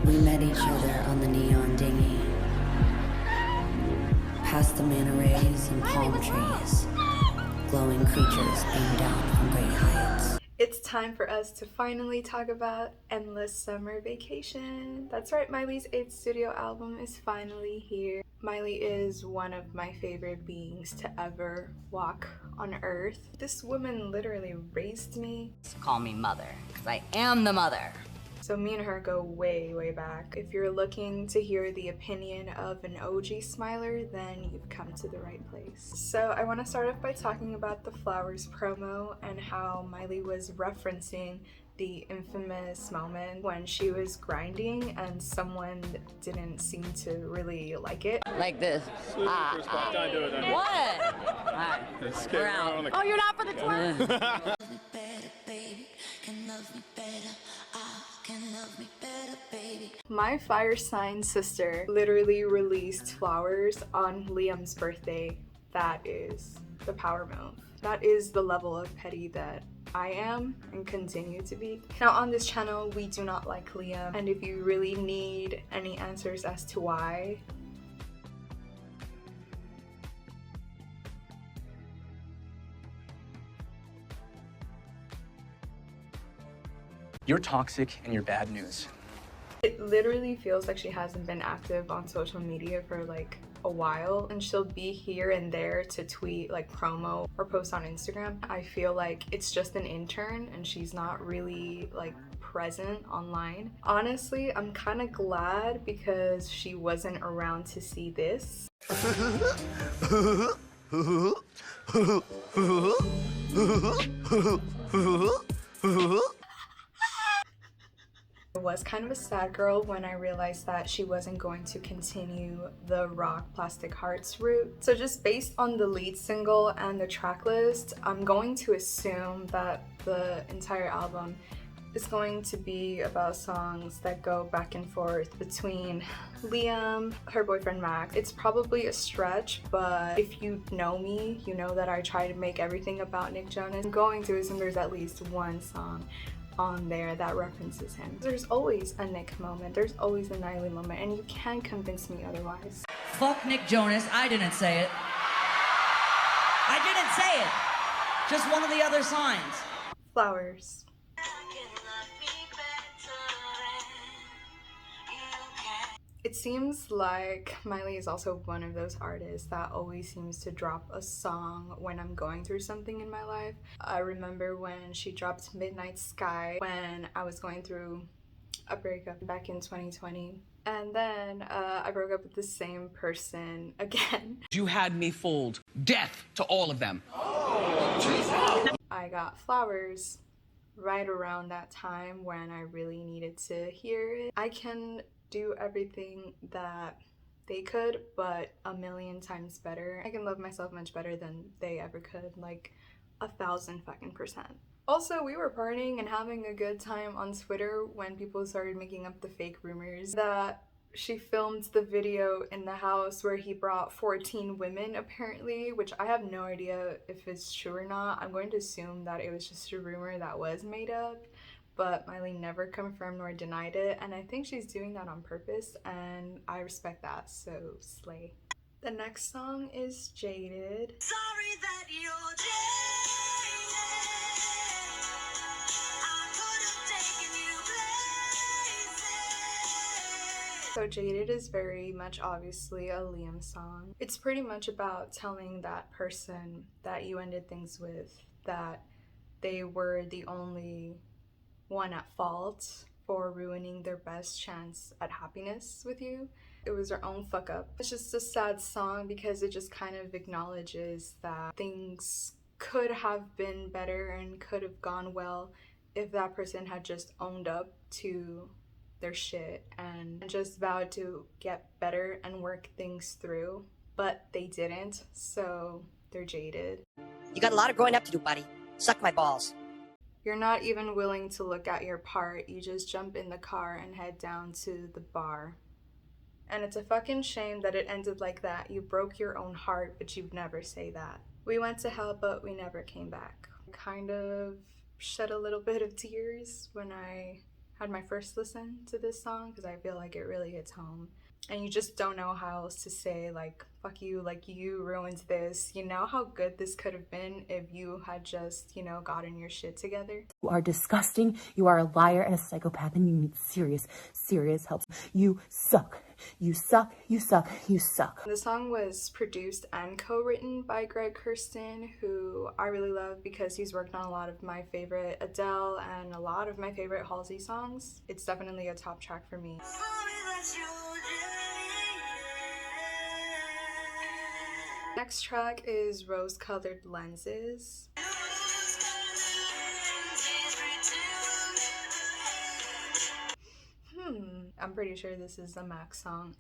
We met each other on the neon dinghy, past the manta rays and palm trees, glowing creatures beamed down from great heights. It's time for us to finally talk about Endless Summer Vacation. That's right, Miley's 8th studio album is finally here. Miley is one of my favorite beings to ever walk on earth. This woman literally raised me. Call me mother, because I am the mother. So me and her go way, way back. If you're looking to hear the opinion of an OG Smiler, then you've come to the right place. So I want to start off by talking about the Flowers promo and how Miley was referencing the infamous moment when she was grinding and someone didn't seem to really like it. Like this. Don't do it then. What? Alright, we're out. Oh, you're not for the twerk? My fire sign sister literally released Flowers on Liam's birthday. That is the power move. That is the level of petty that I am and continue to be. Now on this channel, we do not like Liam, and if you really need any answers as to why, You're toxic and you're bad news. it literally feels like she hasn't been active on social media for like a while, and she'll be here and there to tweet like promo or post on Instagram. I feel like it's just an intern and she's not really like present online. Honestly, I'm kind of glad because she wasn't around to see this. I was kind of a sad girl when I realized that she wasn't going to continue the rock Plastic Hearts route. So just based on the lead single and the track list, I'm going to assume that the entire album is going to be about songs that go back and forth between Liam, her boyfriend Max. It's probably a stretch, but if you know me, you know that I try to make everything about Nick Jonas. I'm going to assume there's at least one song on there that references him. There's always a Nick moment, there's always a Niley moment, and you can't convince me otherwise. Fuck Nick Jonas, I didn't say it. I didn't say it. Just one of the other signs. Flowers. It seems like Miley is also one of those artists that always seems to drop a song when I'm going through something in my life. I remember when she dropped Midnight Sky when I was going through a breakup back in 2020. And then I broke up with the same person again. You had me fooled. Death to all of them. I got Flowers right around that time when I really needed to hear it. I can do everything that they could, but a million times better. I can love myself much better than they ever could, like 1,000%. Also, we were partying and having a good time on Twitter when people started making up the fake rumors that she filmed the video in the house where he brought 14 women apparently, which I have no idea if it's true or not. I'm going to assume that it was just a rumor that was made up, but Miley never confirmed nor denied it, and I think she's doing that on purpose, and I respect that, so slay. The next song is Jaded. Sorry that you're jaded. I could have taken you places. So Jaded is very much obviously a Liam song. It's pretty much about telling that person that you ended things with that they were the only one at fault for ruining their best chance at happiness with you. It was their own fuck up. It's just a sad song because it just kind of acknowledges that things could have been better and could have gone well if that person had just owned up to their shit and just vowed to get better and work things through, but they didn't, so they're jaded. You got a lot of growing up to do, buddy. Suck my balls. You're not even willing to look at your part, you just jump in the car and head down to the bar. And it's a fucking shame that it ended like that. You broke your own heart, but you'd never say that. We went to hell, but we never came back. Kind of shed a little bit of tears when I had my first listen to this song because I feel like it really hits home. And you just don't know how else to say, like, fuck you, like, you ruined this. You know how good this could have been if you had just, you know, gotten your shit together? You are disgusting, you are a liar and a psychopath, and you need serious, serious help. You suck. You suck, you suck, you suck. The song was produced and co-written by Greg Kurstin, who I really love because he's worked on a lot of my favorite Adele and a lot of my favorite Halsey songs. It's definitely a top track for me. Next track is Rose Colored Lenses. I'm pretty sure this is a Max song.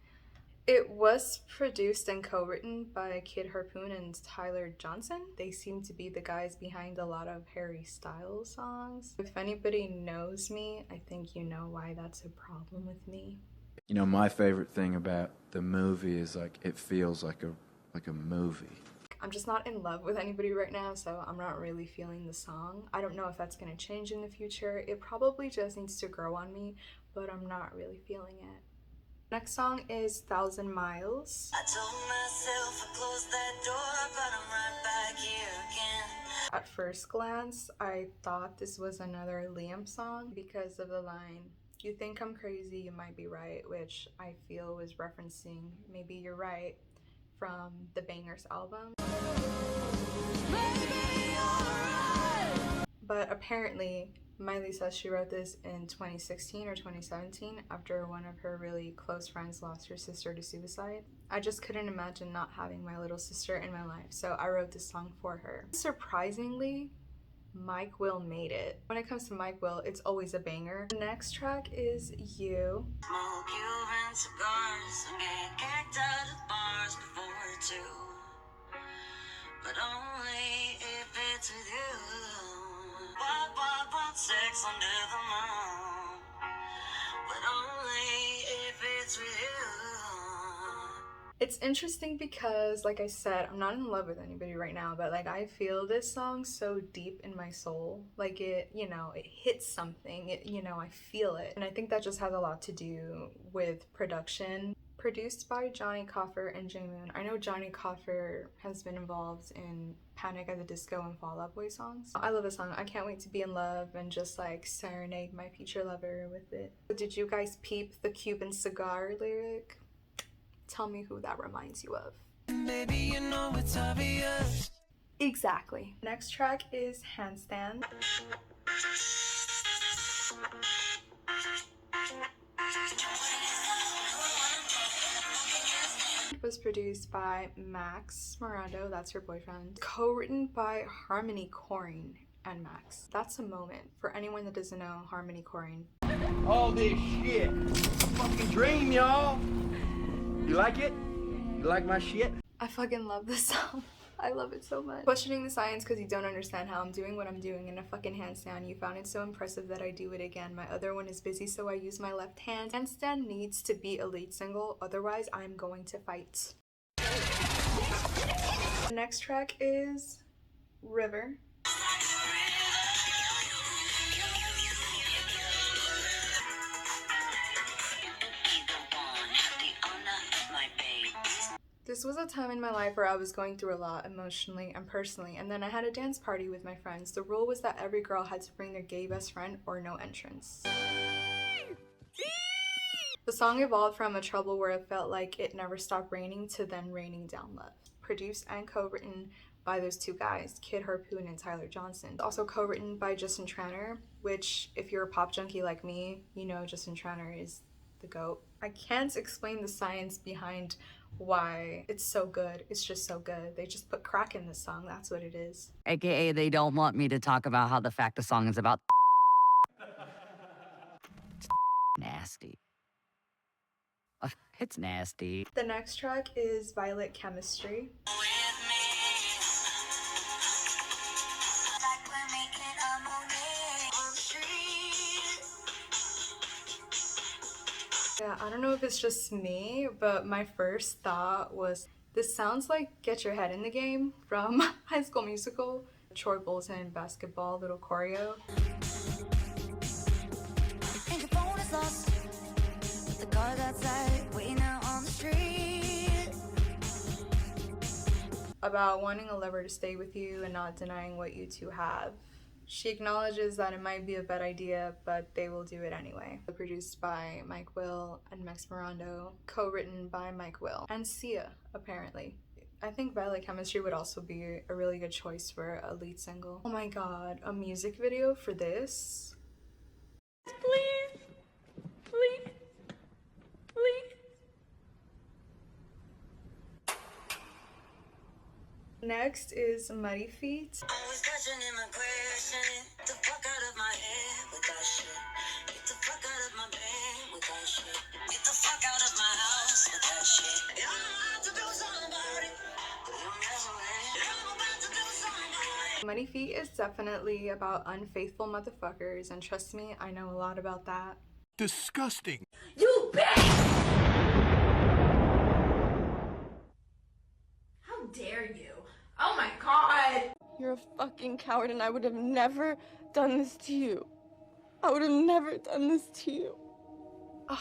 It was produced and co-written by Kid Harpoon and Tyler Johnson. They seem to be the guys behind a lot of Harry Styles songs. If anybody knows me, I think you know why that's a problem with me. You know, my favorite thing about the movie is like it feels like a movie. I'm just not in love with anybody right now, so I'm not really feeling the song. I don't know if that's gonna change in the future. It probably just needs to grow on me, but I'm not really feeling it. Next song is 1,000 Miles. I told myself I closed that door, but I'm right back here again. At first glance, I thought this was another Liam song because of the line, "You think I'm crazy, you might be right," which I feel was referencing Maybe You're Right from the Bangers album. But apparently, Miley says she wrote this in 2016 or 2017 after one of her really close friends lost her sister to suicide. I just couldn't imagine not having my little sister in my life, so I wrote this song for her. Surprisingly, Mike Will made it. When it comes to Mike Will, it's always a banger. The next track is You. Smoke Cuban cigars and get kicked out of bars before 2. But only if it's with you. Want sex under the moon. But only if it's with you. It's interesting because, like I said, I'm not in love with anybody right now, but like I feel this song so deep in my soul. Like it, you know, it hits something, it, you know, I feel it. And I think that just has a lot to do with production. Produced by Johnny Coffer and J Moon. I know Johnny Coffer has been involved in Panic at the Disco and Fall Out Boy songs. I love this song. I can't wait to be in love and just like serenade my future lover with it. Did you guys peep the Cuban cigar lyric? Tell me who that reminds you of. Baby, you know it's obvious. Exactly. Next track is Handstand. It was produced by Max Morando, that's her boyfriend. Co-written by Harmony Korine and Max. That's a moment. For anyone that doesn't know Harmony Korine. All this shit. Fucking dream, y'all. You like it? You like my shit? I fucking love this song. I love it so much. Questioning the science because you don't understand how I'm doing what I'm doing in a fucking handstand. You found it so impressive that I do it again. My other one is busy, so I use my left hand. Handstand needs to be a lead single, otherwise I'm going to fight. The next track is River. This was a time in my life where I was going through a lot emotionally and personally, and then I had a dance party with my friends. The rule was that every girl had to bring their gay best friend or no entrance. The song evolved from a trouble where it felt like it never stopped raining to then raining down love. Produced and co-written by those two guys, Kid Harpoon and Tyler Johnson. Also co-written by Justin Tranter, which if you're a pop junkie like me, you know Justin Tranter is the GOAT. I can't explain the science behind why it's so good. It's just so good. They just put crack in this song. That's what it is. AKA, they don't want me to talk about how the fact the song is about it's nasty. It's nasty. The next track is Violet Chemistry. Yeah, I don't know if it's just me, but my first thought was, this sounds like Get Your Head in the Game from High School Musical. Troy Bolton basketball little choreo. about wanting a lover to stay with you and not denying what you two have. She acknowledges that it might be a bad idea, but they will do it anyway. Produced by Mike Will and Max Morando, co-written by Mike Will and Sia, apparently. I think Violet Chemistry would also be a really good choice for a lead single. Oh my god, a music video for this? Please, please, please. Next is Muddy Feet. Always catching immigration. Get the fuck out of my head with that shit. Get the fuck out of my bed with that shit. Get the fuck out of my house with that shit. Yeah, I'm about to do something about it. You messing with it. Yeah, I'm about to do something about it. Muddy Feet is definitely about unfaithful motherfuckers, and trust me, I know a lot about that. Disgusting. You bitch! How dare you? Oh my god! You're a fucking coward, and I would have never done this to you. I would have never done this to you. Ugh,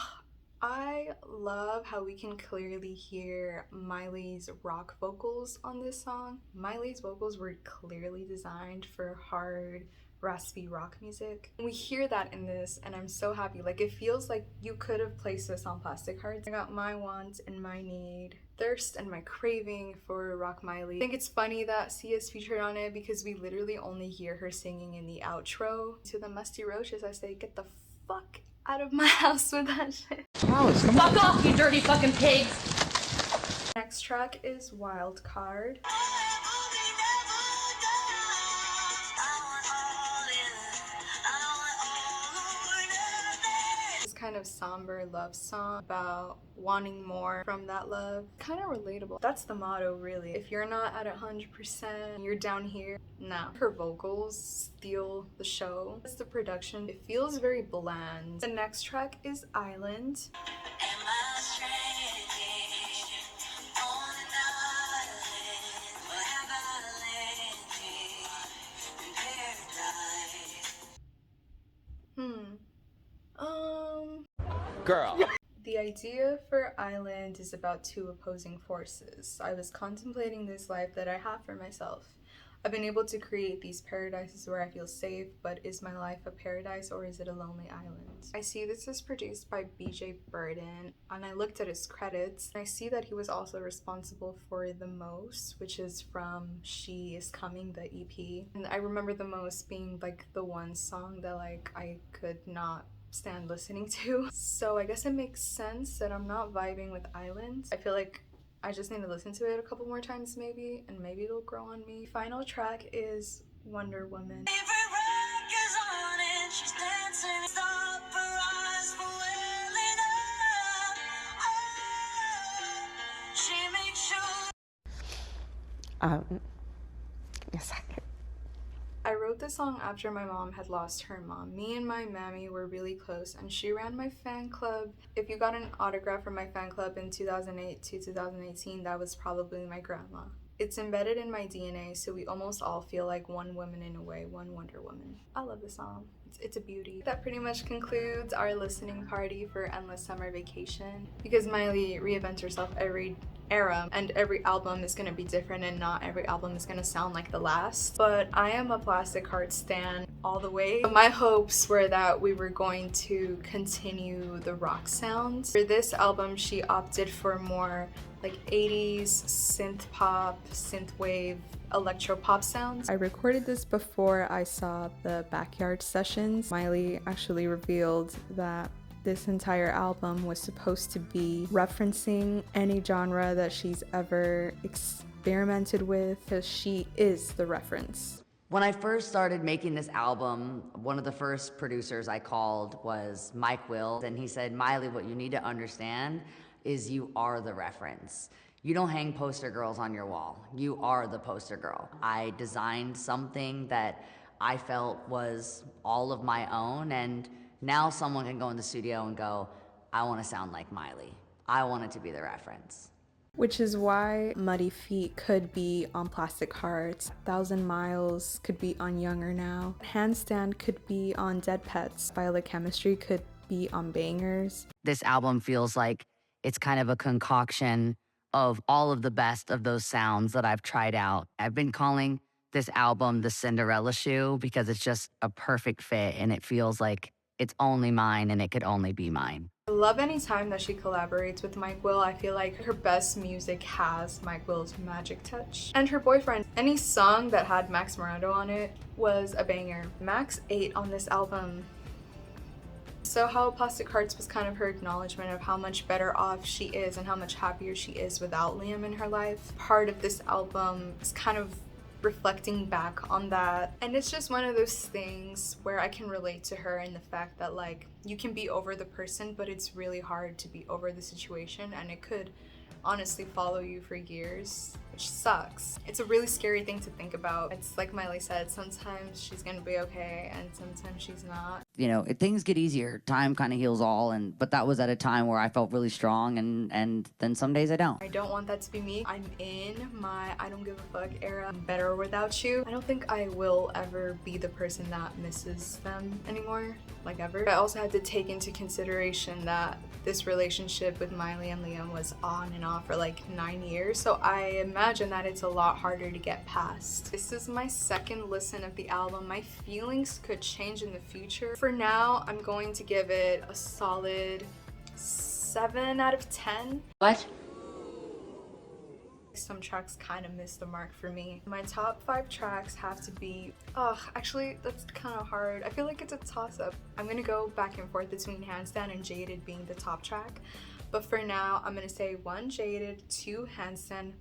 I love how we can clearly hear Miley's rock vocals on this song. Miley's vocals were clearly designed for hard, raspy rock music. We hear that in this, and I'm so happy. Like, it feels like you could have placed this on Plastic Hearts. I got my want and my need, thirst and my craving for Rock Miley. I think it's funny that Sia's featured on it because we literally only hear her singing in the outro. To the musty roaches, I say, get the fuck out of my house with that shit. Fuck off, you dirty fucking pigs! Next track is Wild Card. Kind of somber love song about wanting more from that love. Kind of relatable. That's the motto, really. If you're not at 100%, you're down here. No. Her vocals steal the show. It's the production. It feels very bland. The next track is Island. Girl. The idea for Island is about two opposing forces. I was contemplating this life that I have for myself. I've been able to create these paradises where I feel safe, but is my life a paradise or is it a lonely island? I see this is produced by BJ Burden, and I looked at his credits, and I see that he was also responsible for The Most, which is from She Is Coming, the EP. And I remember The Most being like the one song that like I could not stand listening to. So I guess it makes sense that I'm not vibing with Island. I feel like I just need to listen to it a couple more times maybe, and maybe it'll grow on me. Final track is Wonder Woman. Give me a second. I wrote this song after my mom had lost her mom. Me and my mammy were really close, and she ran my fan club. If you got an autograph from my fan club in 2008 to 2018, that was probably my grandma. It's embedded in my DNA, so we almost all feel like one woman in a way, one Wonder Woman. I love the song. It's a beauty. That pretty much concludes our listening party for Endless Summer Vacation. Because Miley reinvents herself every era, and every album is gonna be different, and not every album is gonna sound like the last. But I am a Plastic Hearts stan all the way. My hopes were that we were going to continue the rock sound. For this album, she opted for more like 80s synth pop, synth wave, electro pop sounds. I recorded this before I saw the Backyard Sessions. Miley actually revealed that this entire album was supposed to be referencing any genre that she's ever experimented with, because she is the reference. When I first started making this album, one of the first producers I called was Mike Will, and he said, Miley, what you need to understand is you are the reference. You don't hang poster girls on your wall. You are the poster girl. I designed something that I felt was all of my own, and now someone can go in the studio and go, I want to sound like Miley. I want it to be the reference. Which is why Muddy Feet could be on Plastic Hearts, 1,000 Miles could be on Younger Now, Handstand could be on Dead Pets, Violet Chemistry could be on Bangers. This album feels like it's kind of a concoction of all of the best of those sounds that I've tried out. I've been calling this album the Cinderella Shoe because it's just a perfect fit and it feels like it's only mine and it could only be mine. I love any time that she collaborates with Mike Will. I feel like her best music has Mike Will's magic touch. And her boyfriend, any song that had Max Morando on it was a banger. Max ate on this album. So How Plastic Hearts was kind of her acknowledgement of how much better off she is and how much happier she is without Liam in her life. Part of this album is kind of reflecting back on that, and it's just one of those things where I can relate to her in the fact that like you can be over the person, but it's really hard to be over the situation, and it could honestly follow you for years, which sucks. It's a really scary thing to think about. It's like Miley said, sometimes she's gonna be okay and sometimes she's not. You know, things get easier. Time kind of heals all, but that was at a time where I felt really strong, and then some days I don't. I don't want that to be me. I'm in my I don't give a fuck era. I'm better without you. I don't think I will ever be the person that misses them anymore, like ever. I also had to take into consideration that this relationship with Miley and Liam was on and off for like 9 years, so I imagine that it's a lot harder to get past. This is my second listen of the album. My feelings could change in the future. For now, I'm going to give it a solid 7 out of 10. What? Some tracks kind of missed the mark for me. My top 5 tracks have to be, actually that's kind of hard. I feel like it's a toss-up. I'm gonna go back and forth between Handstand and Jaded being the top track, but for now I'm gonna say 1 Jaded, 2 Handstand,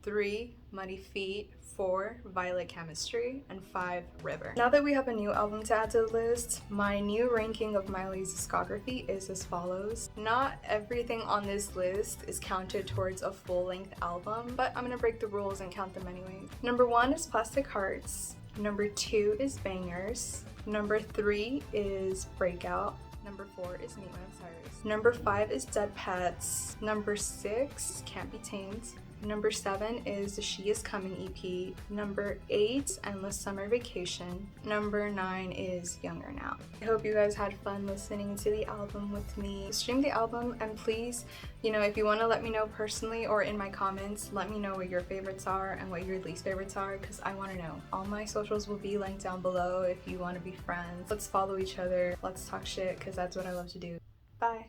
3 Muddy Feet, 4 Violet Chemistry, and 5 River. Now that we have a new album to add to the list, my new ranking of Miley's discography is as follows. Not everything on this list is counted towards a full-length album, but I'm gonna break the rules and count them anyway. Number 1 is Plastic Hearts. Number 2 is Bangers. Number 3 is Breakout. Number 4 is Meet My Osiris. Number 5 is Dead Pets. Number 6, Can't Be Tamed. Number 7 is the She Is Coming EP. Number 8, Endless Summer Vacation. Number 9 is Younger Now. I hope you guys had fun listening to the album with me. Stream the album, and please, if you want to let me know personally or in my comments, let me know what your favorites are and what your least favorites are, because I want to know. All my socials will be linked down below if you want to be friends. Let's follow each other. Let's talk shit, because that's what I love to do. Bye.